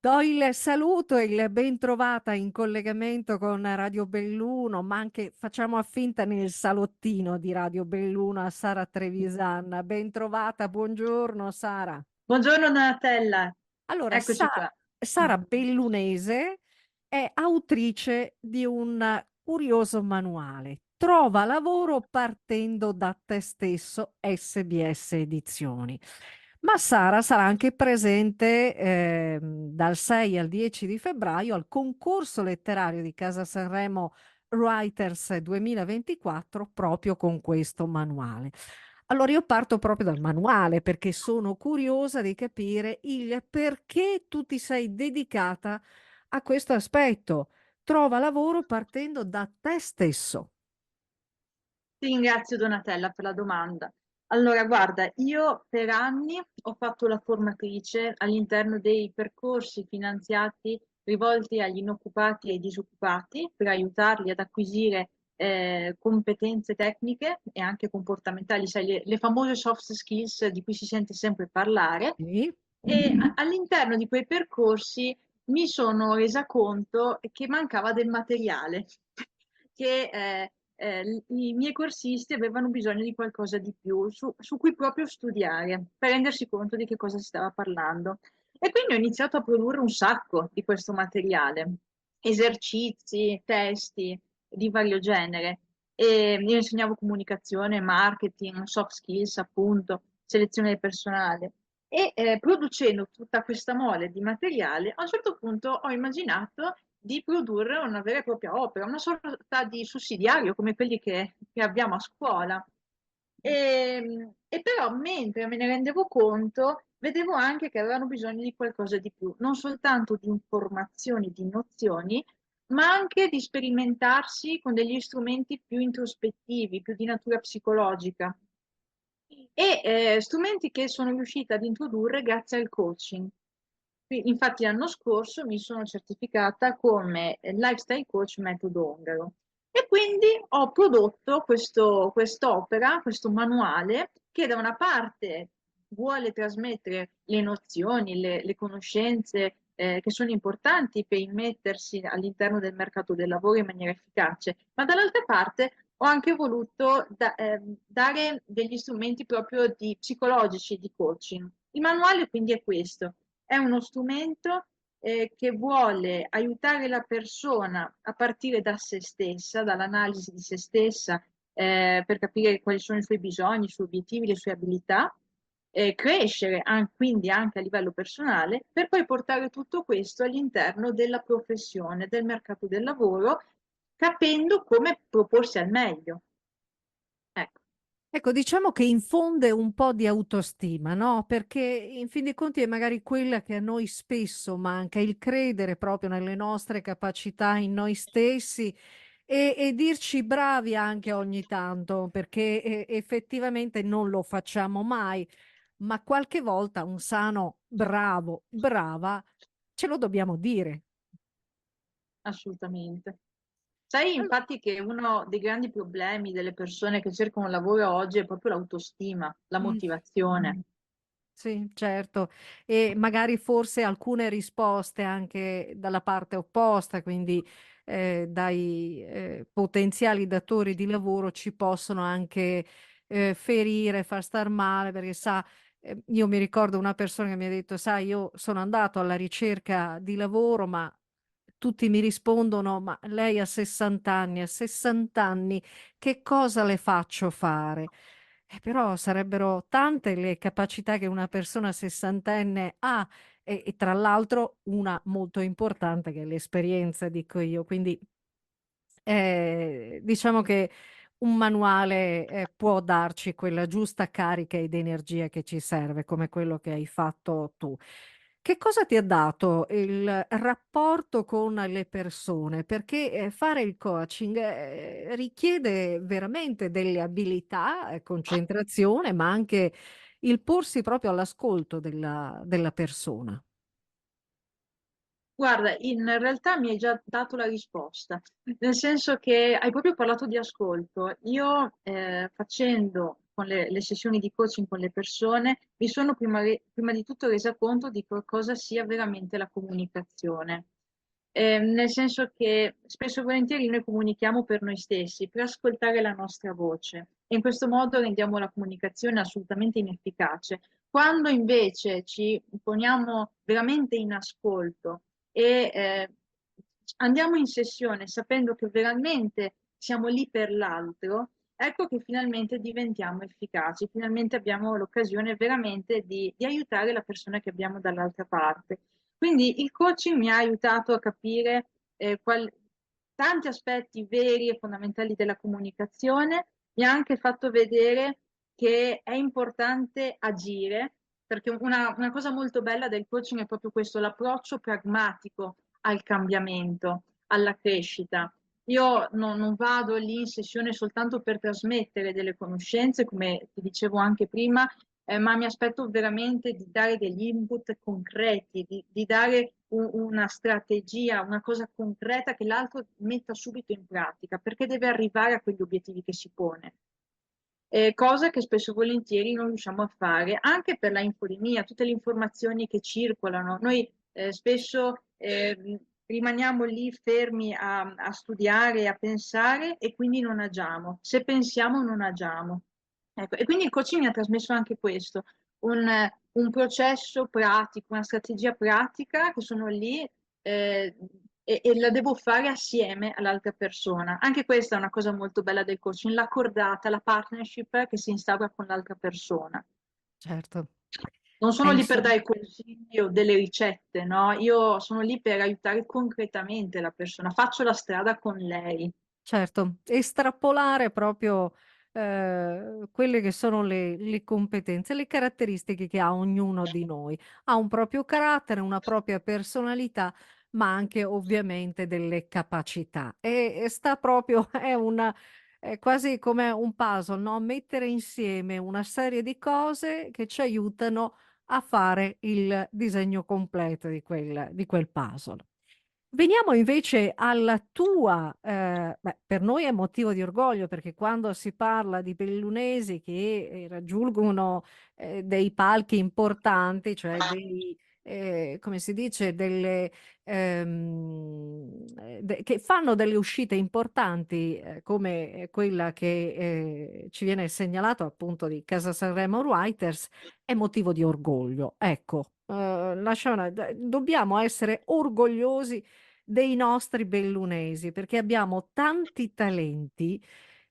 Do il saluto e il ben trovata in collegamento con Radio Belluno, ma anche facciamo finta nel salottino di Radio Belluno a Sara Trevisan. Ben trovata, buongiorno Sara. Buongiorno Donatella, Allora, eccoci qua. Sara Bellunese è autrice di un curioso manuale. Trova lavoro partendo da te stesso, SBS Edizioni. Ma Sara sarà anche presente dal 6 al 10 di febbraio al concorso letterario di Casa Sanremo Writers 2024 proprio con questo manuale. Allora io parto proprio dal manuale perché sono curiosa di capire il perché tu ti sei dedicata a questo aspetto. Trova lavoro partendo da te stesso. Ti ringrazio Donatella per la domanda. Allora, guarda, io per anni ho fatto la formatrice all'interno dei percorsi finanziati rivolti agli inoccupati e ai disoccupati per aiutarli ad acquisire competenze tecniche e anche comportamentali, sai, le famose soft skills di cui si sente sempre parlare. Sì? E all'interno di quei percorsi mi sono resa conto che mancava del materiale, che i miei corsisti avevano bisogno di qualcosa di più, su cui proprio studiare, per rendersi conto di che cosa si stava parlando. E quindi ho iniziato a produrre un sacco di questo materiale, esercizi, testi di vario genere. E io insegnavo comunicazione, marketing, soft skills, appunto, selezione del personale. E producendo tutta questa mole di materiale, a un certo punto ho immaginato di produrre una vera e propria opera, una sorta di sussidiario come quelli che abbiamo a scuola. E però mentre me ne rendevo conto, vedevo anche che avevano bisogno di qualcosa di più, non soltanto di informazioni, di nozioni, ma anche di sperimentarsi con degli strumenti più introspettivi, più di natura psicologica e strumenti che sono riuscita ad introdurre grazie al coaching. Infatti l'anno scorso mi sono certificata come lifestyle coach metodo Ongaro e quindi ho prodotto quest'opera, questo manuale che da una parte vuole trasmettere le nozioni, le conoscenze che sono importanti per immettersi all'interno del mercato del lavoro in maniera efficace, ma dall'altra parte ho anche voluto dare degli strumenti proprio psicologici di coaching. Il manuale quindi è questo, è uno strumento che vuole aiutare la persona a partire da se stessa, dall'analisi di se stessa, per capire quali sono i suoi bisogni, i suoi obiettivi, le sue abilità, crescere quindi anche a livello personale, per poi portare tutto questo all'interno della professione, del mercato del lavoro, capendo come proporsi al meglio. Ecco. Ecco, diciamo che infonde un po' di autostima, no? Perché in fin dei conti è magari quella che a noi spesso manca, il credere proprio nelle nostre capacità, in noi stessi e dirci bravi anche ogni tanto, perché effettivamente non lo facciamo mai, ma qualche volta un sano bravo, brava, ce lo dobbiamo dire. Assolutamente. Sai infatti che uno dei grandi problemi delle persone che cercano lavoro oggi è proprio l'autostima, la Mm. motivazione. Sì, certo. E magari forse alcune risposte anche dalla parte opposta, quindi dai potenziali datori di lavoro ci possono anche ferire, far star male, perché sa, io mi ricordo una persona che mi ha detto, sai, io sono andato alla ricerca di lavoro, ma tutti mi rispondono, ma lei ha 60 anni, a 60 anni, che cosa le faccio fare? Però sarebbero tante le capacità che una persona sessantenne ha e tra l'altro una molto importante che è l'esperienza, dico io. Quindi diciamo che un manuale può darci quella giusta carica ed energia che ci serve, come quello che hai fatto tu. Che cosa ti ha dato il rapporto con le persone? Perché fare il coaching richiede veramente delle abilità, concentrazione, ma anche il porsi proprio all'ascolto della persona. Guarda, in realtà mi hai già dato la risposta, nel senso che hai proprio parlato di ascolto. Io facendo con le sessioni di coaching con le persone, mi sono prima di tutto resa conto di cosa sia veramente la comunicazione. Nel senso che spesso e volentieri noi comunichiamo per noi stessi, per ascoltare la nostra voce e in questo modo rendiamo la comunicazione assolutamente inefficace. Quando invece ci poniamo veramente in ascolto e andiamo in sessione sapendo che veramente siamo lì per l'altro, ecco che finalmente diventiamo efficaci, finalmente abbiamo l'occasione veramente di aiutare la persona che abbiamo dall'altra parte. Quindi il coaching mi ha aiutato a capire tanti aspetti veri e fondamentali della comunicazione, mi ha anche fatto vedere che è importante agire, perché una cosa molto bella del coaching è proprio questo, l'approccio pragmatico al cambiamento, alla crescita. Io non vado lì in sessione soltanto per trasmettere delle conoscenze, come ti dicevo anche prima, ma mi aspetto veramente di dare degli input concreti, di dare una strategia, una cosa concreta che l'altro metta subito in pratica, perché deve arrivare a quegli obiettivi che si pone. Cosa che spesso e volentieri non riusciamo a fare, anche per la infodemia, tutte le informazioni che circolano. Noi spesso rimaniamo lì fermi a studiare, a pensare e quindi non agiamo. Se pensiamo non agiamo. Ecco, e quindi il coaching mi ha trasmesso anche questo, un processo pratico, una strategia pratica che sono lì e la devo fare assieme all'altra persona. Anche questa è una cosa molto bella del coaching, l'accordata, la partnership che si instaura con l'altra persona. Certo. Non sono lì per Penso. dare consigli o delle ricette, no? Io sono lì per aiutare concretamente la persona, faccio la strada con lei. Certo, estrapolare proprio quelle che sono le competenze, le caratteristiche che ha ognuno di noi. Ha un proprio carattere, una propria personalità, ma anche ovviamente delle capacità. E sta proprio, è quasi come un puzzle, no? Mettere insieme una serie di cose che ci aiutano a fare il disegno completo di quel puzzle. Veniamo invece alla tua, beh, per noi è motivo di orgoglio perché quando si parla di bellunesi che raggiungono dei palchi importanti, cioè dei, come si dice, che fanno delle uscite importanti come quella che ci viene segnalato appunto di Casa Sanremo Writers, è motivo di orgoglio. Ecco, dobbiamo essere orgogliosi dei nostri bellunesi, perché abbiamo tanti talenti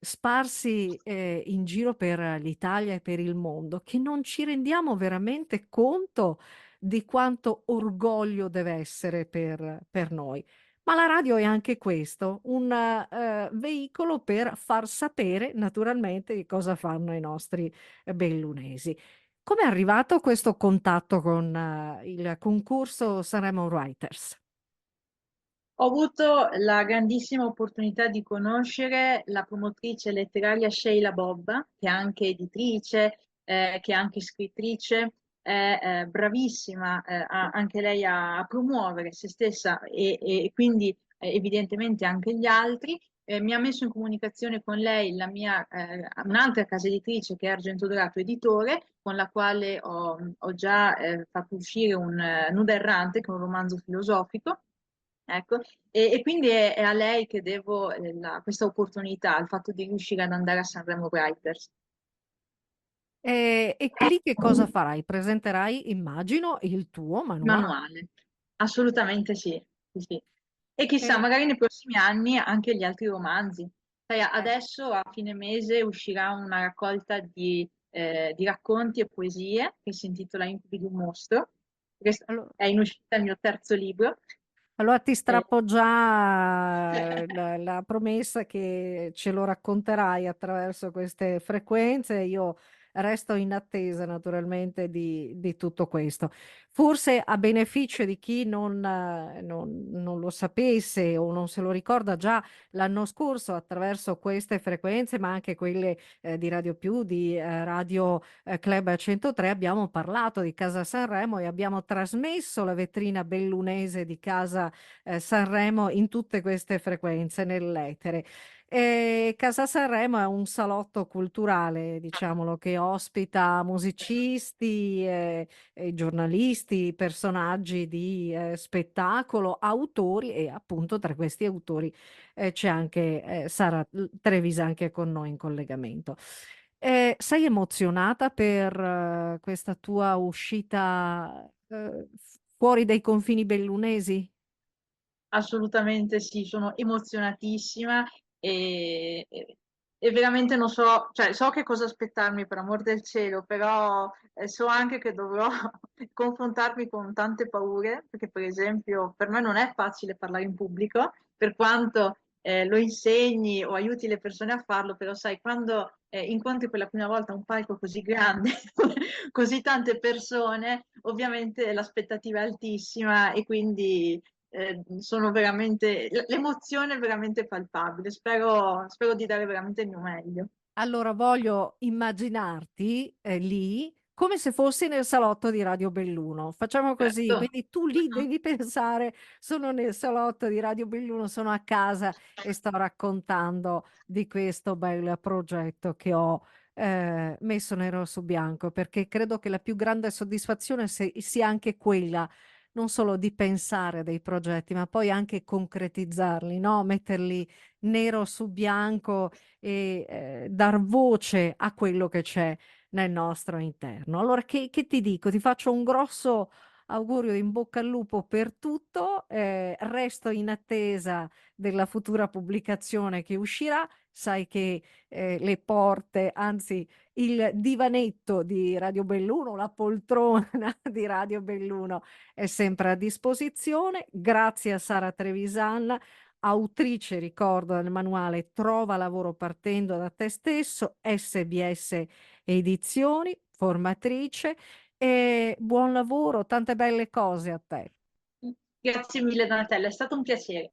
sparsi in giro per l'Italia e per il mondo che non ci rendiamo veramente conto di quanto orgoglio deve essere per noi. Ma la radio è anche questo, un veicolo per far sapere naturalmente di cosa fanno i nostri bellunesi. Come è arrivato questo contatto con il concorso Sanremo Writers? Ho avuto la grandissima opportunità di conoscere la promotrice letteraria Sheila Bobba, che è anche editrice, che è anche scrittrice, è bravissima anche lei a promuovere se stessa e quindi evidentemente anche gli altri. Mi ha messo in comunicazione con lei un'altra casa editrice che è Argento Dorato Editore, con la quale ho già fatto uscire un Nuda Errante, che è un romanzo filosofico. Ecco, e quindi è a lei che devo questa opportunità, il fatto di riuscire ad andare a Sanremo Writers. E lì che cosa farai? Presenterai, immagino, il tuo manuale. Manuale, assolutamente sì, sì, sì. E chissà, E, magari nei prossimi anni anche gli altri romanzi. Sai, eh, adesso a fine mese uscirà una raccolta di racconti e poesie che si intitola Incubi di un mostro. Questo allo- è in uscita il mio terzo libro. allora, ti Eh, strappo già la promessa che ce lo racconterai attraverso queste frequenze. Io resto in attesa naturalmente di tutto questo. Forse a beneficio di chi non lo sapesse o non se lo ricorda già l'anno scorso attraverso queste frequenze, ma anche quelle di Radio Più, di Radio Club 103, abbiamo parlato di Casa Sanremo e abbiamo trasmesso la vetrina bellunese di Casa Sanremo in tutte queste frequenze nell'etere. Casa Sanremo è un salotto culturale, diciamolo, che ospita musicisti, giornalisti, personaggi di spettacolo, autori e appunto tra questi autori c'è anche Sara Trevisan che è con noi in collegamento. Sei emozionata per questa tua uscita fuori dai confini bellunesi? Assolutamente sì, sono emozionatissima e veramente non so, cioè so che cosa aspettarmi per amor del cielo, però so anche che dovrò confrontarmi con tante paure, perché per esempio per me non è facile parlare in pubblico, per quanto lo insegni o aiuti le persone a farlo, però sai, quando incontri per la prima volta un palco così grande, così tante persone, ovviamente l'aspettativa è altissima e quindi sono veramente, l'emozione è veramente palpabile. Spero di dare veramente il mio meglio. Allora voglio immaginarti lì come se fossi nel salotto di Radio Belluno. Facciamo così, Certo. quindi tu lì devi pensare, sono nel salotto di Radio Belluno, sono a casa e sto raccontando di questo bel progetto che ho messo nero su bianco, perché credo che la più grande soddisfazione sia anche quella, non solo di pensare a dei progetti, ma poi anche concretizzarli, no? Metterli nero su bianco e dar voce a quello che c'è nel nostro interno. Allora, che ti dico? Ti faccio un grosso augurio in bocca al lupo per tutto, resto in attesa della futura pubblicazione che uscirà. Sai che le porte, anzi il divanetto di Radio Belluno, la poltrona di Radio Belluno è sempre a disposizione. Grazie a Sara Trevisan, autrice, ricordo nel manuale, Trova lavoro partendo da te stesso, SBS Edizioni, formatrice, e buon lavoro, tante belle cose a te. Grazie mille, Donatella, è stato un piacere.